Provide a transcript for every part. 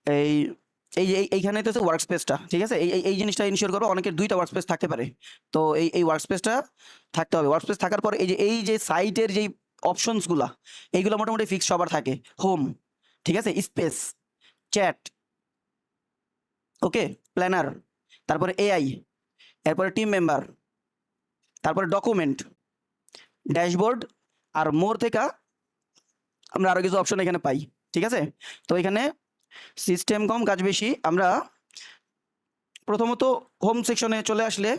এই এই যে এইখানে তো ওয়ার্ক স্পেসটা, ঠিক আছে, এই জিনিসটা ইনশিওর করবো। অনেকের দুইটা ওয়ার্ক স্পেস থাকতে পারে, তো এই ওয়ার্ক স্পেসটা থাকতে হবে। ওয়ার্ক স্পেস থাকার পর এই যে সাইটের যেই অপশনসগুলা, এইগুলো মোটামুটি ফিক্স সবার থাকে। হোম, ঠিক আছে, স্পেস, চ্যাট, ওকে, প্ল্যানার, তারপরে এআই, এরপরে টিম মেম্বার, তারপরে ডকুমেন্ট, ড্যাশবোর্ড, আর মোর থেকে আমরা আরো কিছু অপশন এখানে পাই, ঠিক আছে। তো এখানে সিস্টেম কম কাজ বেশি। আমরা প্রথমত হোম সেকশনে চলে আসলে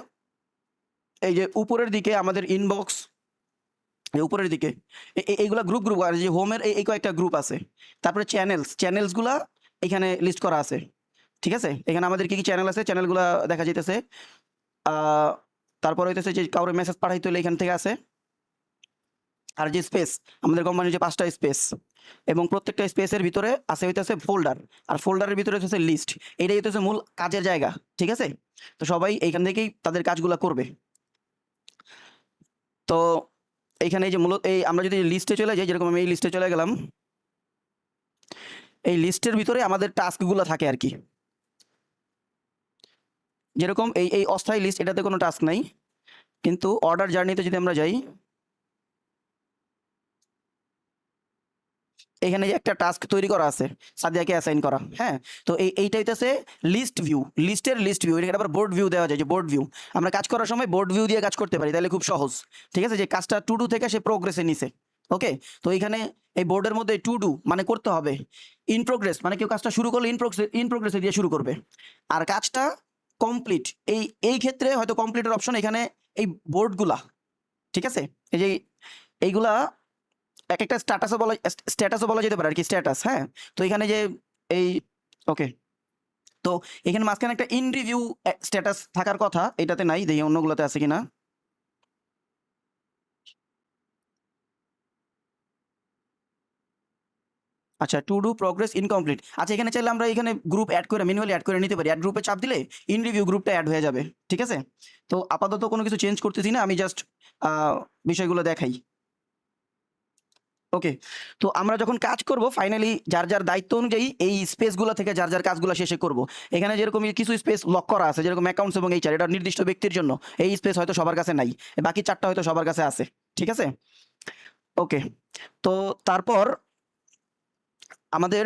এই যে উপরের দিকে আমাদের ইনবক্স, উপরের দিকে এইগুলা গ্রুপ গ্রুপ আর যে হোমের এই কয়েকটা গ্রুপ আছে। তারপরে চ্যানেলসগুলা এখানে লিস্ট করা আছে, ঠিক আছে। এখানে আমাদের কি কি চ্যানেল আছে, চ্যানেলগুলা দেখা যাইতেছে। তারপর হইতেছে যে কাউরে মেসেজ পাঠাইতে হলে এখান থেকে আছে। আর যে স্পেস, আমাদের কোম্পানির যে 5টা স্পেস, এবং প্রত্যেকটা স্পেসের ভিতরে আছে হইতেছে ফোল্ডার, আর ফোল্ডারের ভিতরে হচ্ছে লিস্ট। এটাই হইতেছে মূল কাজের জায়গা, ঠিক আছে। তো সবাই এইখান থেকেই তাদের কাজগুলা করবে। তো এইখানে এই যে মূলত এই আমরা যদি লিস্টে চলে যাই, যেরকম আমি এই লিস্টে চলে গেলাম, এই লিস্টের ভিতরে আমাদের টাস্কগুলো থাকে আর কি। যেরকম এই অস্থায়ী লিস্ট, এটাতে কোনো টাস্ক নাই, কিন্তু অর্ডার জার্নিতে যদি আমরা যাই, এখানে যে একটা টাস্ক তৈরি করা আছে সাদিয়াকে অ্যাসাইন করা, হ্যাঁ। তো এইটা হইতেছে লিস্ট ভিউ, লিস্টের লিস্ট ভিউ। এখানে আবার বোর্ড ভিউ দেওয়া যায়, যে বোর্ড ভিউ আমরা কাজ করার সময় বোর্ড ভিউ দিয়ে কাজ করতে পারি, তাহলে খুব সহজ, ঠিক আছে। যে কাজটা টু ডু থেকে সে প্রোগ্রেসে নিছে, ওকে। তো এইখানে এই বোর্ডের মধ্যে টু ডু মানে করতে হবে, ইন প্রোগ্রেস মানে কেউ কাজটা শুরু করলে ইন প্রোগ্রেসে দিয়ে শুরু করবে, আর কাজটা কমপ্লিট, এই ক্ষেত্রে হয়তো কমপ্লিটের অপশন এখানে এই বোর্ডগুলা, ঠিক আছে। এই যে এইগুলা এক একটা স্ট্যাটাসও বলা যেতে পারে আর কি, স্ট্যাটাস, হ্যাঁ। তো এখানে যে এই, ওকে, তো এখানে মাঝখানে একটা ইন রিভিউ স্ট্যাটাস থাকার কথা, এটাতে নাই, দেখি অন্যগুলোতে আছে কিনা। আচ্ছা, টু ডু প্রোগ্রেস ইনকমপ্লিট। আচ্ছা, এখানে চাইলে আমরা এখানে গ্রুপ অ্যাড করে ম্যানুয়ালি অ্যাড করে নিতে পারি। অ্যাড গ্রুপে চাপ দিলে ইন রিভিউ গ্রুপটা অ্যাড হয়ে যাবে, ঠিক আছে। তো আপাতত কোনো কিছু চেঞ্জ করতেছি না, আমি জাস্ট বিষয়গুলো দেখাই, ওকে। তো আমরা যখন কাজ করব ফাইনালি যার যার দায়িত্ব অনুযায়ী এই স্পেসগুলো থেকে যার যার কাজগুলো শেষে করব। এখানে যেরকম কিছু স্পেস লক করা আছে, যেরকম অ্যাকাউন্টস এবং এইচআর, এটা নির্দিষ্ট ব্যক্তির জন্য, এই স্পেস হয়তো সবার কাছে নাই, বাকি 4টা হয়তো সবার কাছে আছে, ঠিক আছে, ওকে। তো তারপর আমাদের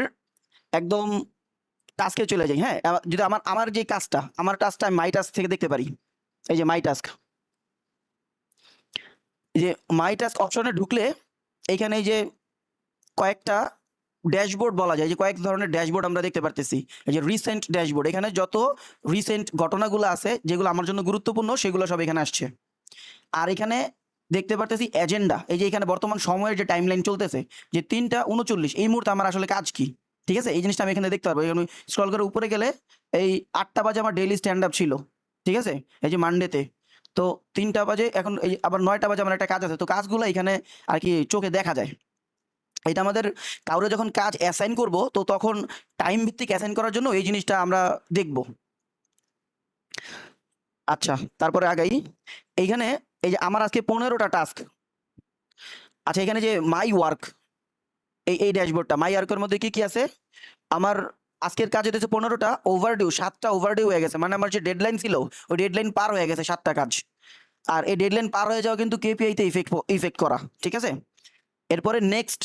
একদম টাস্কে চলে যাই, হ্যাঁ। যদি আমার যে কাজটা, আমার টাস্কটা আমি মাই টাস্ক থেকে দেখতে পারি। এই যে মাই টাস্ক, এই যে মাই টাস্ক অপশনে ঢুকলে এইখানে এই যে কয়েকটা ড্যাশবোর্ড বলা যায়, যে কয়েক ধরনের ড্যাশবোর্ড আমরা দেখতে পারতেছি। এই যে রিসেন্ট ড্যাশবোর্ড, এখানে যত রিসেন্ট ঘটনাগুলো আছে যেগুলো আমার জন্য গুরুত্বপূর্ণ সেগুলো সব এখানে আসছে। আর এখানে দেখতে পারতেছি এজেন্ডা, এই যে এখানে বর্তমান সময়ের যে টাইমলাইন চলতেছে, যে 3টা 39 এই মুহূর্তে আমার আসলে কাজ কি, ঠিক আছে। এই জিনিসটা আমি এখানে দেখতে পারবো। এখানে স্ক্রল করে উপরে গেলে এই 8টা বাজে আমার ডেইলি স্ট্যান্ড আপ ছিল, ঠিক আছে, এই যে মানডেতে। তো 3টা বাজে এখন, এই আবার 9টা বাজে আমার একটা কাজ আছে। তো কাজগুলো এখানে আর কি চোখে দেখা যায়। এটা আমাদের কাউরে যখন কাজ অ্যাসাইন করব, তো তখন টাইম ভিত্তিক অ্যাসাইন করার জন্য এই জিনিসটা আমরা দেখব। আচ্ছা, তারপরে আগাই। এইখানে এই যে আমার আজকে 15টা টাস্ক। আচ্ছা, এখানে যে মাই ওয়ার্ক, এই ড্যাশবোর্ডটা মাই ওয়ার্কের মধ্যে কি কি আছে, আমার আজকের কাজ হচ্ছে 15টা, ওভারডিউ 7টা ওভারডিউ হয়ে গেছে, মানে আমার যে ডেডলাইন ছিল ওই ডেডলাইন পার হয়ে গেছে 7টা কাজ। আর এই ডেডলাইন পার হয়ে যাওয়া কিন্তু কেপিআইতে ইফেক্ট করা, ঠিক আছে। এরপরে নেক্সট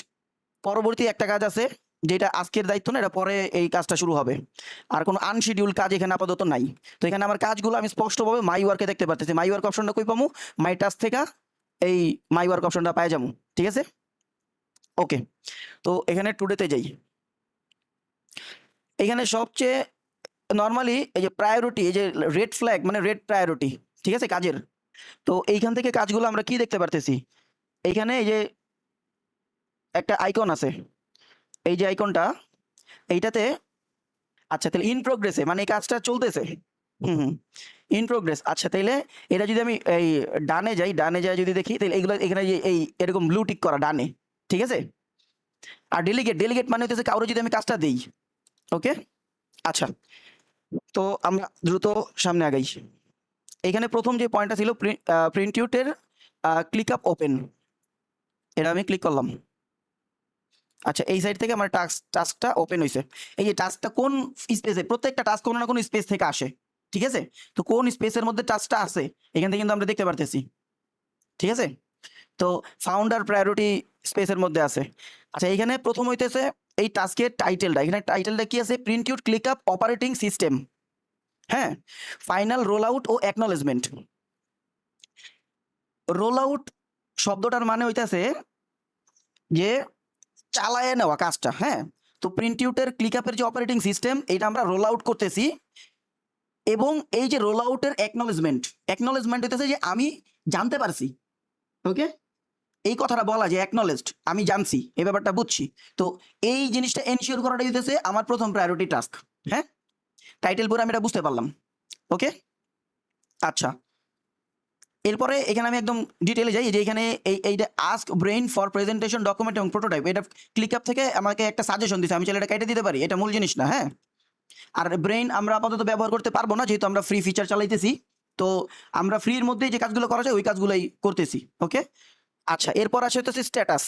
পরবর্তী একটা কাজ আছে, যেটা আজকের দায়িত্ব না, এটা পরে এই কাজটা শুরু হবে। আর কোনো আনশিডিউল কাজ এখানে আপাতত নাই। তো এখানে আমার কাজগুলো আমি স্পষ্টভাবে মাই ওয়ার্কে দেখতে পাচ্ছি। মাই ওয়ার্ক অপশনটা কই পাবো, মাই টাস্ক থেকে এই মাই ওয়ার্ক অপশনটা পাই যাবো, ঠিক আছে, ওকে। তো এখানে টুডেতে যাই। এখানে সবচেয়ে নর্মালি এই যে প্রায়োরিটি, এই যে রেড ফ্ল্যাগ মানে রেড প্রায়োরিটি, ঠিক আছে, কাজের। তো এইখান থেকে কাজগুলো আমরা কি দেখতে পারতেছি, এইখানে এই যে একটা আইকন আছে, এই যে আইকনটা, এইটাতে, আচ্ছা তাহলে ইন প্রোগ্রেসে মানে এই কাজটা চলতেছে, হুম, ইন প্রোগ্রেস। আচ্ছা, তাইলে এটা যদি আমি এই ডানে যাই, ডানে যাই যদি দেখি, তাহলে এইগুলো এখানে এই এরকম ব্লু টিক করা ডানে, ঠিক আছে। আর ডেলিগেট মানে হচ্ছে কারো যদি আমি কাজটা দেই, ওকে। আচ্ছা, তো আমরা দ্রুত সামনে আগাই। এখানে প্রথম যে পয়েন্টটা ছিল প্রিন্টিউটের ক্লিক আপ ওপেন, এটা আমি ক্লিক করলাম। আচ্ছা, এই সাইড থেকে আমার টাস্কটা ওপেন হয়েছে। এই যে টাস্কটা কোন স্পেসে, প্রত্যেকটা টাস্ক কোনো না কোনো স্পেস থেকে আসে, ঠিক আছে? তো কোন স্পেসের মধ্যে টাস্কটা আছে এখান থেকে কিন্তু আমরা দেখতে পারতেছি, ঠিক আছে? তো ফাউন্ডার প্রায়োরিটি স্পেসের মধ্যে আছে। আচ্ছা, এখানে প্রথম হইতেছে এই টাস্কের টাইটেলটা, এখানে টাইটেলটা কি আছে? Print out click up operating system, হ্যাঁ, ফাইনাল রোল আউট ও অ্যাকনলেজমেন্ট। রোল আউট শব্দটার মানে হইতেছে যে চালায় নেওয়া কাজটা, হ্যাঁ। তো প্রিন্ট আউটের ক্লিক আপের যে অপারেটিং সিস্টেম, এটা আমরা রোল আউট করতেছি। এবং এই যে রোল আউটের অ্যাকনলেজমেন্ট হইতেছে যে আমি জানতে পারছি, ওকে, এই কথাটা বলা যে অ্যাকনলেজড, আমি জানছি, এই ব্যাপারটা বুঝছি। তো এই জিনিসটা এনশিওর করাটা হইতেছে আমার প্রথম প্রায়োরিটি টাস্ক, হ্যাঁ। টাইটেল পরে আমি এটা বুঝতে পারলাম, ওকে। আচ্ছা, এরপরে এখানে আমি একদম ডিটেলে যাই, যে এখানে এইটা ask brain for presentation document এবং প্রোটোটাইপ, এটা ক্লিক আপ থেকে আমাকে একটা সাজেশন দিছে, আমি চাইলে এটা কেটে দিতে পারি, এটা মূল জিনিস না, হ্যাঁ। আর ব্রেইন আমরা আপাতত ব্যবহার করতে পারবো না, যেহেতু আমরা ফ্রি ফিচার চালাইতেছি। তো আমরা ফ্রির মধ্যেই যে কাজগুলো করা যায় ওই কাজগুলোই করতেছি, ওকে। আচ্ছা, এরপর আসে হচ্ছে স্ট্যাটাস,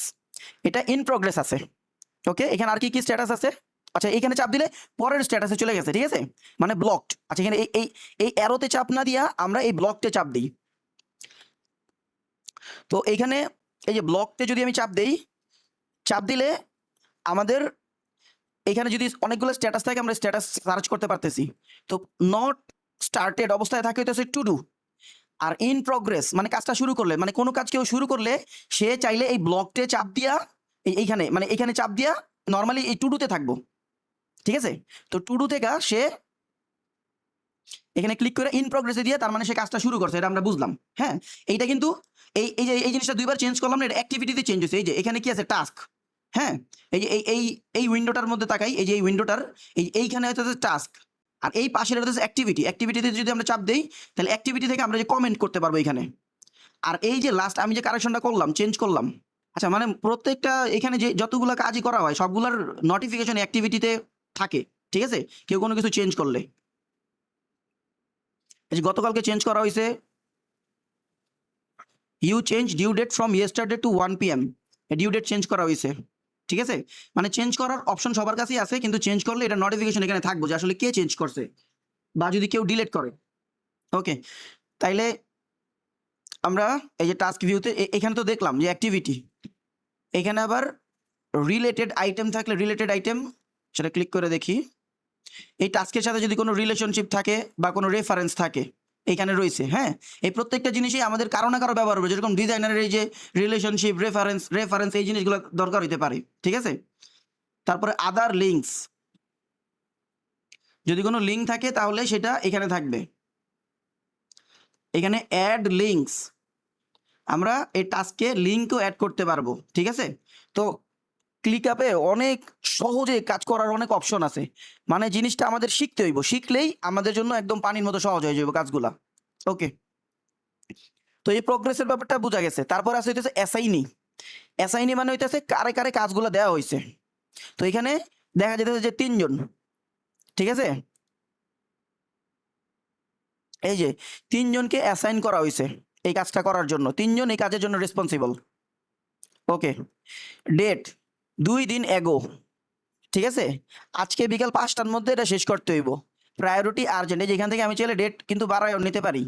এটা ইন প্রোগ্রেস আছে, ওকে। এখানে আর কি কি স্ট্যাটাস আছে? আচ্ছা, এখানে চাপ দিলে পরের স্ট্যাটাসে চলে গেছে, ঠিক আছে, মানে ব্লকড। আচ্ছা, এখানে এই এই এই অ্যারোতে চাপ না দিয়া আমরা এই ব্লকতে চাপ দিই। তো এইখানে এই যে ব্লকতে যদি আমি চাপ দেই, চাপ দিলে আমাদের এখানে যদি অনেকগুলো স্ট্যাটাস থাকে আমরা স্ট্যাটাস সার্চ করতে পারতেছি। তো নট স্টার্টেড অবস্থায় থাকে হইতেছে টু ডু, আর ইন প্রোগ্রেস মানে কাজটা শুরু করলে, মানে কোনো কাজ কেউ শুরু করলে সে চাইলে এই ব্লকতে চাপ দিয়া এইখানে মানে এখানে চাপ দিয়া নর্মালি এই টু ডুতে থাকবো, ঠিক আছে। তো টু ডু থেকে সে এখানে ক্লিক করে ইন প্রোগ্রেসে দিয়ে তার মানে সে কাজটা শুরু করছে, এটা আমরা বুঝলাম, হ্যাঁ। এইটা কিন্তু এই যে এই জিনিসটা দুইবার চেঞ্জ করলাম না, এটা অ্যাক্টিভিটিতে চেঞ্জ হয়েছে। এই যে এখানে কি আছে? টাস্ক, হ্যাঁ। এই যে এই উইন্ডোটার মধ্যে তাকাই, এই যে এই উইন্ডোটার এইখানে হচ্ছে টাস্ক, আর এই পাশের হচ্ছে অ্যাক্টিভিটিতে যদি আমরা চাপ দেই তাহলে অ্যাক্টিভিটি থেকে আমরা যে কমেন্ট করতে পারবো এখানে। আর এই যে লাস্ট আমি যে কারেকশনটা করলাম, চেঞ্জ করলাম, আচ্ছা, মানে প্রত্যেকটা এখানে যে যতগুলো কাজই করা হয় সবগুলোর নোটিফিকেশন অ্যাক্টিভিটিতে থাকে, ঠিক আছে, কেউ কোনো কিছু চেঞ্জ করলে। এই যে গতকালকে চেঞ্জ করা হয়েছে, you change due date from yesterday to 1 PM, due date change করা হয়েছে, ঠিক আছে। মানে চেঞ্জ করার অপশন সবার কাছেই আছে, কিন্তু চেঞ্জ করলে এটা নোটিফিকেশন এখানে থাকবে যে আসলে কে চেঞ্জ করছে, বা যদি কেউ ডিলিট করে, ওকে। তাইলে আমরা এই যে টাস্ক ভিউতে এখানে তো দেখলাম যে অ্যাক্টিভিটি, এখানে আবার রিলেটেড আইটেম থাকলে রিলেটেড আইটেম সেটা ক্লিক করে দেখি। এই টাস্কের সাথে যদি কোনো রিলেশনশিপ থাকে বা কোনো রেফারেন্স থাকে এখানে রয়েছে, হ্যাঁ। এই প্রত্যেকটা জিনিসই আমাদের কারো না কারো ব্যবহার হবে, যেরকম ডিজাইনারের এই যে রিলেশনশিপ, রেফারেন্স এই জিনিসগুলো দরকার হইতে পারে, ঠিক আছে। তারপরে আদার লিঙ্কস, যদি কোনো লিঙ্ক থাকে তাহলে সেটা এখানে থাকবে। এখানে অ্যাড লিঙ্কস, আমরা এই টাস্কে লিঙ্কও অ্যাড করতে পারবো, ঠিক আছে। তো ক্লিক আপে অনেক সহজে কাজ করার অনেক অপশন আছে, মানে জিনিসটা আমাদের শিখতে হইব, শিখলেই আমাদের জন্য একদম পানির মতো সহজ হয়ে যাবে কাজগুলা, ওকে। তো এই প্রোগ্রেসের ব্যাপারটা বোঝা গেছে। তারপর আছে হইতেছে অ্যাসাইনি মানে হইতেছে কারে কারে কাজগুলো দেওয়া হয়েছে। তো এখানে দেখা যেতেছে যে 3 জন, ঠিক আছে, এই যে 3 জনকে অ্যাসাইন করা হয়েছে এই কাজটা করার জন্য, 3 জন এই কাজের জন্য রেসপন্সিবল, ওকে। ডেট 2 দিন এগো, ঠিক আছে, আজকে বিকাল 5টার মধ্যে এটা শেষ করতে হইব। প্রায়োরিটি আর্জেন্ট, এই যে এখান থেকে আমি চাইলে ডেট কিন্তু বাড়ায় নিতে পারি,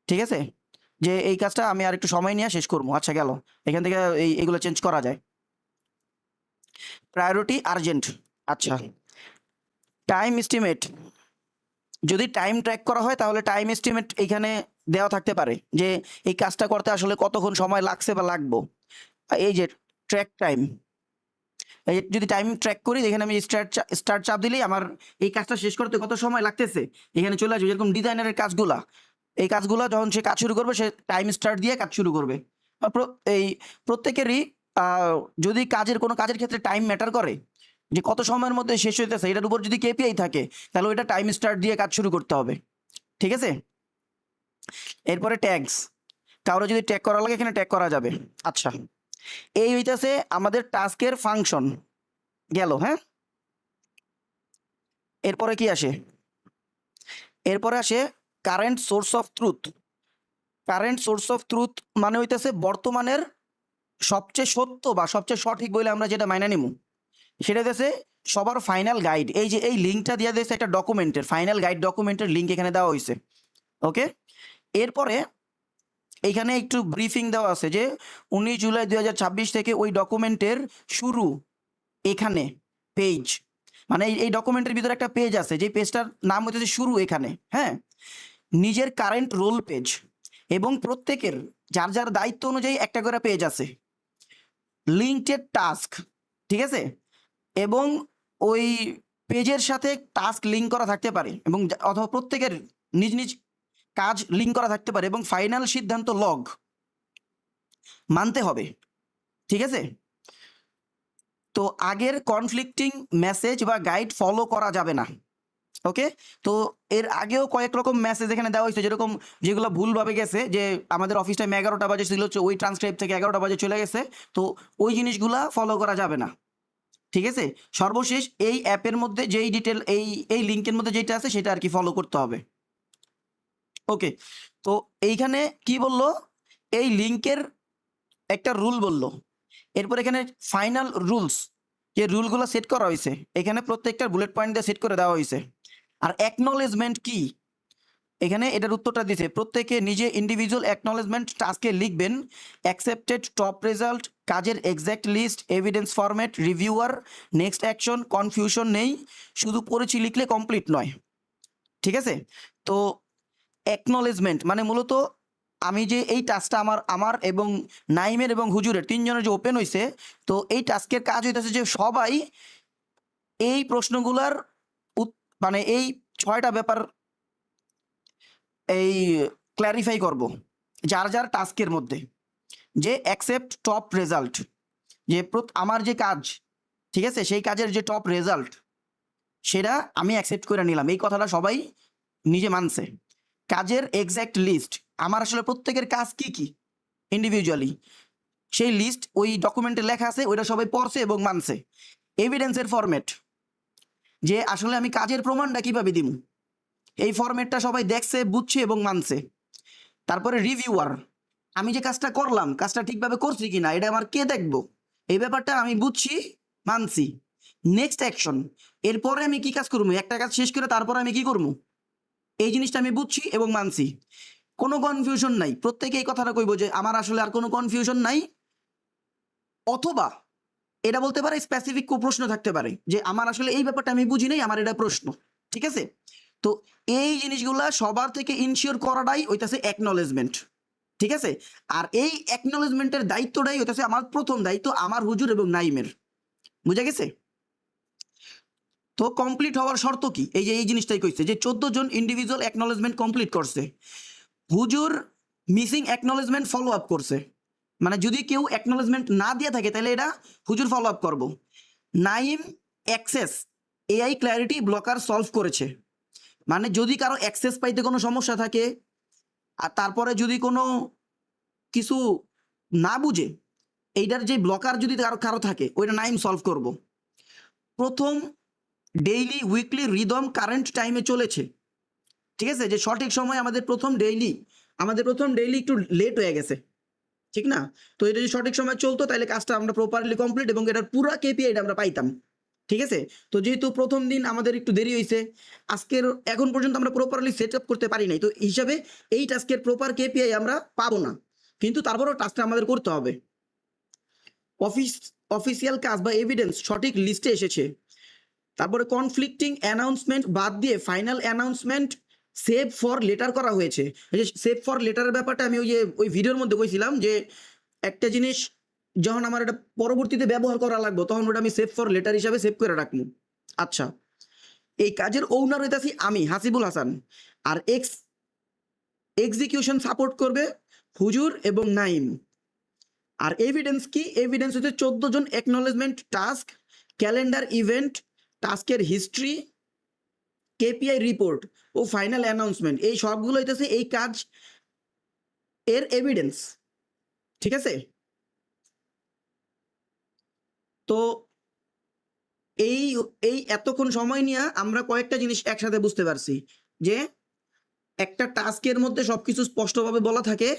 ঠিক আছে, যে এই কাজটা আমি আর একটু সময় নিয়ে শেষ করবো। আচ্ছা, গেল, এখান থেকে এইগুলো চেঞ্জ করা যায়। প্রায়োরিটি আর্জেন্ট, আচ্ছা। টাইম এস্টিমেট, যদি টাইম ট্র্যাক করা হয় তাহলে টাইম এস্টিমেট এখানে দেওয়া থাকতে পারে যে এই কাজটা করতে আসলে কতক্ষণ সময় লাগছে বা লাগবো। এই যে ট্র্যাক টাইম, এই যদি টাইম ট্র্যাক করি, এখানে আমি স্টার্ট চাপ দিলেই আমার এই কাজটা শেষ করতে কত সময় লাগতেছে এখানে চলে আসবে। যেরকম ডিজাইনারের কাজগুলা, এই কাজগুলা যখন সে কাজ শুরু করবে সে টাইম স্টার্ট দিয়ে কাজ শুরু করবে। এই প্রত্যেকেরই যদি কোনো কাজের ক্ষেত্রে টাইম ম্যাটার করে, যে কত সময়ের মধ্যে শেষ হইতেছে, এটার উপর যদি কেপিআই থাকে তাহলে ওইটা টাইম স্টার্ট দিয়ে কাজ শুরু করতে হবে, ঠিক আছে। এরপরে ট্যাগস, কারো যদি ট্যাগ করা লাগে এখানে ট্যাগ করা যাবে। আচ্ছা, এই হইতেছে আমাদের টাস্কের ফাংশন গেল, হ্যাঁ। এরপরে কি আসে? এরপরে আসে current source of truth. Current source of truth মানে হইতেছে বর্তমানের সবচেয়ে সত্য বা সবচেয়ে সঠিক বলে আমরা যেটা মাইনা নিমু সেটা হচ্ছে সবার ফাইনাল গাইড। এই যে এই লিঙ্কটা দেওয়া দিয়েছে একটা ডকুমেন্টের, ফাইনাল গাইড ডকুমেন্টের লিঙ্ক এখানে দেওয়া হয়েছে। ওকে, এরপরে এইখানে একটু ব্রিফিং দেওয়া আছে যে 19 জুলাই 2026 থেকে ওই ডকুমেন্টের শুরু এখানে পেজ, মানে এই ডকুমেন্টের ভিতরে একটা পেজ আছে, যে পেজটার নাম হচ্ছে শুরু এখানে। হ্যাঁ, নিজের কারেন্ট রোল পেজ এবং প্রত্যেকের যার যার দায়িত্ব অনুযায়ী একটা করে পেজ আছে, লিঙ্কডের টাস্ক, ঠিক আছে, এবং ওই পেজের সাথে টাস্ক লিঙ্ক করা থাকতে পারে এবং অথবা প্রত্যেকের নিজ নিজ কাজ লিঙ্ক করা থাকতে পারে এবং ফাইনাল সিদ্ধান্ত লগ মানতে হবে। ঠিক আছে, তো আগের কনফ্লিক্টিং মেসেজ বা গাইড ফলো করা যাবে না। ওকে, তো এর আগেও কয়েক রকম মেসেজ এখানে দেওয়া হয়েছে, যেরকম যেগুলো ভুলভাবে গেছে, যে আমাদের অফিস টাইম 11টা বাজে ছিল, ওই ট্রান্সক্রাইব থেকে 11টা বাজে চলে গেছে, তো ওই জিনিসগুলা ফলো করা যাবে না। ঠিক আছে, সর্বশেষ এই অ্যাপের মধ্যে যেই ডিটেল এই লিঙ্কের মধ্যে যেটা আছে সেটা আর কি ফলো করতে হবে। ওকে, তো এইখানে কি বললো, এই লিঙ্কের একটা রুল বললো, এরপর এখানে ফাইনাল রুলস, যে রুলগুলো সেট করা হয়েছে এখানে প্রত্যেকটা বুলেট পয়েন্ট দিয়ে সেট করে দেওয়া হয়েছে। আর অ্যাকনলেজমেন্ট কি, এখানে এটার উত্তরটা দিছে, প্রত্যেকে নিজে ইন্ডিভিজুয়াল অ্যাকনলেজমেন্ট টাস্কে লিখবেন, অ্যাকসেপ্টেড, টপ রেজাল্ট, কাজের exact list, evidence format, reviewer, next action, confusion নেই, শুধু পড়েছি লিখলে কমপ্লিট নয়। ঠিক আছে, তো অ্যাকনলেজমেন্ট মানে মূলত আমি যে এই টাস্কটা আমার এবং নাইমের এবং হুজুরের তিনজনের যে ওপেন হয়েছে, তো এই টাস্কের কাজ হইতেছে যে সবাই এই প্রশ্নগুলার মানে এই 6টা ব্যাপার এই ক্ল্যারিফাই করব যার যার টাস্কের মধ্যে, যে অ্যাকসেপ্ট টপ রেজাল্ট, যে আমার যে কাজ, ঠিক আছে, সেই কাজের যে টপ রেজাল্ট সেটা আমি অ্যাকসেপ্ট করে নিলাম, এই কথাটা সবাই নিজে মানছে। কাজের এক্স্যাক্ট লিস্ট, আমার আসলে প্রত্যেকের কাজ কি কি ইন্ডিভিজুয়ালি সেই লিস্ট ওই ডকুমেন্টে লেখা আছে, ওইটা সবাই পড়ছে এবং মানছে। এভিডেন্সের ফরম্যাট, যে আসলে আমি কাজের প্রমাণটা কিভাবে দিব, এই ফরম্যাটটা সবাই দেখছে, বুঝছে এবং মানছে। তারপরে রিভিউয়ার, আমি যে কাজটা করলাম কাজটা ঠিকভাবে করছি কিনা এটা আমার কে দেখবো, এই ব্যাপারটা আমি বুঝছি, মানছি। নেক্সট অ্যাকশন, এরপরে আমি কি কাজ করবো, একটা কাজ শেষ করে তারপরে আমি কি করবো, এই জিনিসটা আমি বুঝছি এবং মানছি। কোনো কনফিউশন নাই, প্রত্যেকে এই কথাটা কইবো যে আমার আসলে আর কোনো কনফিউশন নাই, অথবা এটা বলতে পারে স্পেসিফিক প্রশ্ন থাকতে পারে যে আমার আসলে এই ব্যাপারটা আমি বুঝি নাই, আমার এটা প্রশ্ন। ঠিক আছে, তো এই জিনিসগুলা সবার থেকে ইনশিওর করাটাই হইতাছে অ্যাকনলেজমেন্ট। ঠিক আছে, আর এই অ্যাকনলেজমেন্টের দায়িত্বটাই হইতাছে আমার প্রথম দায়িত্ব, আমার হুজুর এবং নাইমের। বুঝা গেছে? তো কমপ্লিট হওয়ার শর্ত কি, এই যে এই জিনিসটাই কইছে যে 14 জন ইন্ডিভিজুয়াল অ্যাকনলেজমেন্ট কমপ্লিট করছে, হুজুর মিসিং অ্যাকনলেজমেন্ট ফলো আপ করছে, মানে যদি কেউ অ্যাকনলেজমেন্ট না দিয়ে থাকে তাহলে এটা হুজুর ফলো আপ করবো। Naim access AI clarity blocker solve করেছে, মানে যদি কারো অ্যাক্সেস পাইতে কোনো সমস্যা থাকে আর তারপরে যদি কোনো কিছু না বুঝে, এইটার যে ব্লকার যদি কারো থাকে ওইটা নাইম সলভ করব। প্রথম ডেইলি উইকলি রিদম কারেন্ট টাইমে চলেছে। ঠিক আছে, যে সঠিক সময় আমাদের প্রথম ডেইলি একটু লেট হয়ে গেছে, ঠিক না? তো এটা যদি সঠিক সময় চলতো তাহলে কাজটা আমরা প্রপারলি কমপ্লিট এবং এটার পুরো কেপিআইটা আমরা পাইতাম। ঠিক আছে, তো যেহেতু প্রথম দিন আমাদের একটু দেরি হয়েছে, এখন পর্যন্ত আমরা প্রপারলি সেট আপ করতে পারি নাই, তো হিসাবে এই টাস্কের প্রপার কেপিআই আমরা পাবো না, কিন্তু তারপরেও টাস্কটা আমাদের করতে হবে। অফিসিয়াল কাজ বা এভিডেন্স সঠিক লিস্টে এসেছে। তারপরে কনফ্লিক্টিং অ্যানাউন্সমেন্ট বাদ দিয়ে final announcement save for letter করা হয়েছে। এই যে সেভ ফর লেটারের ব্যাপারটা আমি ওই ভিডিওর মধ্যে কইছিলাম যে একটা জিনিস যখন আমার এটা পরবর্তীতে ব্যবহার করা লাগবে তখন ওটা আমি সেভ ফর লেটার হিসাবে সেভ করে রাখবো। আচ্ছা, এই কাজের ওনার হইতাছি আমি হাসিবুল হাসান, আর এক্সিকিউশন সাপোর্ট করবে হুজুর এবং নাইম। আর এভিডেন্স কি, এভিডেন্স হচ্ছে 14 জন অ্যাকনলেজমেন্ট টাস্ক, ক্যালেন্ডার ইভেন্ট, টাস্কের হিস্ট্রি, কেপিআই রিপোর্ট ও ফাইনাল অ্যানাউন্সমেন্ট, এই সবগুলো হইতেছে এই কাজ এর এভিডেন্স। ঠিক আছে, তো এই এই এতক্ষণ সময় নিয়ে আমরা কয়েকটা জিনিস একসাথে বুঝতে পারছি, যে একটা টাস্কের মধ্যে সবকিছু স্পষ্টভাবে বলা থাকে,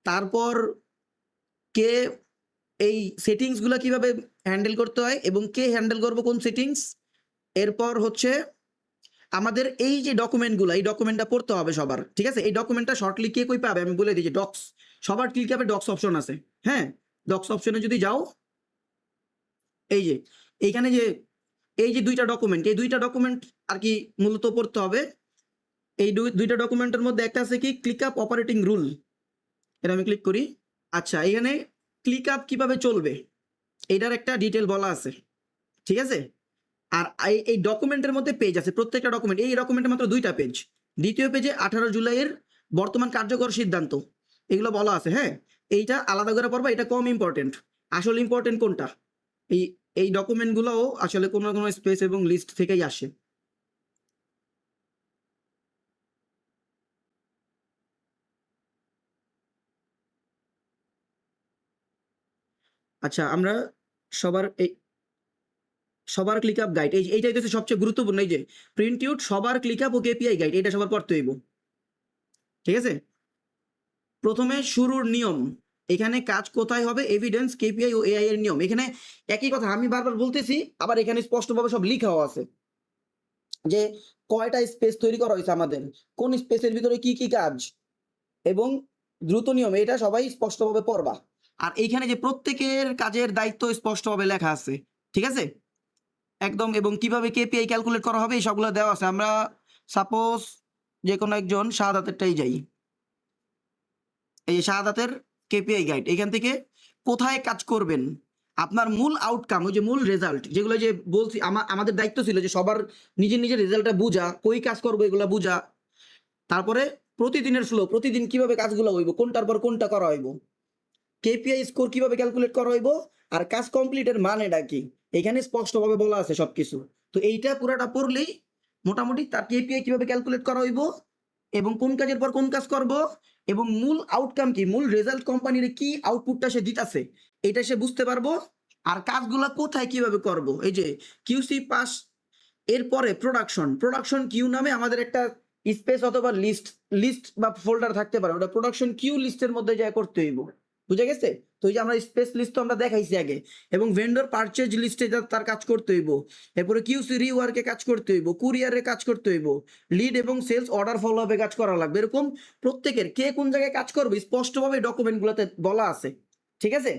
তারপর কে এই সেটিংস গুলা কিভাবে হ্যান্ডেল করতে হয় এবং কে হ্যান্ডেল করবো কোন সেটিংস। এরপর হচ্ছে আমাদের এই যে ডকুমেন্টগুলো, এই ডকুমেন্টটা পড়তে হবে সবার, ঠিক আছে। এই ডকুমেন্টটা শর্টলি কে কই পাবে আমি বলে দিই, ডক্স, সবার ক্লিক হবে ডক্স অপশন আছে, হ্যাঁ। ডক্স অপশনে যদি যাও, এই যে এইখানে যে এই যে দুইটা ডকুমেন্ট, এই দুইটা ডকুমেন্ট আর কি মূলত পড়তে হবে। এই দুইটা ডকুমেন্টের মধ্যে একটা আছে কি ক্লিক আপ অপারেটিং রুল, এটা আমি ক্লিক করি। আচ্ছা, এখানে ক্লিক আপ কিভাবে চলবে এটার একটা ডিটেল বলা আছে, ঠিক আছে। আর এই ডকুমেন্টের মধ্যে পেজ আছে, প্রত্যেকটা ডকুমেন্ট, এই ডকুমেন্টে মাত্র 2টা পেজ। দ্বিতীয় পেজে 18 জুলাইয়ের বর্তমান কার্যকর সিদ্ধান্ত এগুলো বলা আছে, হ্যাঁ। এইটা আলাদা করে পড়বা, এটা কম ইম্পর্টেন্ট। আসলে ইম্পর্টেন্ট কোনটা, এই এই ডকুমেন্টগুলোও আসলে কোনো না কোনো স্পেস এবং লিস্ট থেকেই আসে। আচ্ছা, আমরা সবার ক্লিক আপ গাইড, এইটাই হচ্ছে সবচেয়ে গুরুত্বপূর্ণ। এই যে প্রিন্ট আউট সবার ক্লিক আপ ও কেপিআই গাইড, এটা সবার পড়তে হইব, ঠিক আছে। প্রথমে শুরুর নিয়ম, এখানে কাজ কোথায় হবে, এভিডেন্স, কেপিআই ও এআই এর নিয়ম। এখানে একই কথা আমি বারবার বলতেছি, আবার এখানে স্পষ্টভাবে সব লিখাও আছে যে কয়টা স্পেস তৈরি করা হয়েছে আমাদের, কোন স্পেসের ভিতরে কি কি কাজ এবং দ্রুত নিয়ম, এটা সবাই স্পষ্টভাবে পড়বা। আর এইখানে যে প্রত্যেকের কাজের দায়িত্ব স্পষ্টভাবে লেখা আছে, ঠিক আছে একদম। এবং কিভাবে কেপিআই ক্যালকুলেট করা হবে এই সবগুলো দেওয়া আছে। আমরা সাপোজ যে কোনো একজন শাহাদাতেরটাই যাই, এই যে শাহাদাতের কেপিআই গাইড, এখান থেকে কোথায় কাজ করবেন, আপনার মূল আউটকাম, ওই যে মূল রেজাল্ট, যেগুলো যে বলছি আমাদের দায়িত্ব ছিল যে সবার নিজের নিজের রেজাল্টটা বুঝা, কই কাজ করবো এগুলো বুঝা। তারপরে প্রতিদিনের ফ্লো, প্রতিদিন কিভাবে কাজগুলো হইব, কোনটার পর কোনটা করা হইব, কেপিআই স্কোর কিভাবে ক্যালকুলেট করা হইব, আর কাজ কমপ্লিটের মানেটা কি, এখানে স্পষ্টভাবে বলা আছে সবকিছু। তো এইটা পুরাটা পড়লেই মোটামুটি তার কেপিআই কিভাবে ক্যালকুলেট করা হইব এবং কোন কাজের পর কোন কাজ করব এবং মূল আউটকাম কি, মূল রেজাল্ট কোম্পানির কি আউটপুটটা সে দিতেছে এটা সে বুঝতে পারবো। আর কাজগুলা কোথায় কিভাবে করব, এই যে কিউসি পাস, এরপরে প্রোডাকশন কিউ নামে আমাদের একটা স্পেস অথবা লিস্ট বা ফোল্ডার থাকতে পারে, ওটা প্রোডাকশন কিউ লিস্টের মধ্যে যা করতে হইব, বুঝা গেছে। তো এই যে আমরা স্পেস লিস্ট তো আমরা দেখাইছি আগে, এবং ভেন্ডর পারচেজ লিস্টে তার কাজ করতে হইব, এরপরে কিউসি রিওয়ার্কে কাজ করতে হইব, কুরিয়ারে কাজ করতে হইব, লিড এবং সেলস অর্ডার ফলো আপে কাজ করা লাগবে। এরকম প্রত্যেকের কে কোন জায়গায় কাজ করবে স্পষ্টভাবে ডকুমেন্টগুলোতে বলা আছে, ঠিক আছে।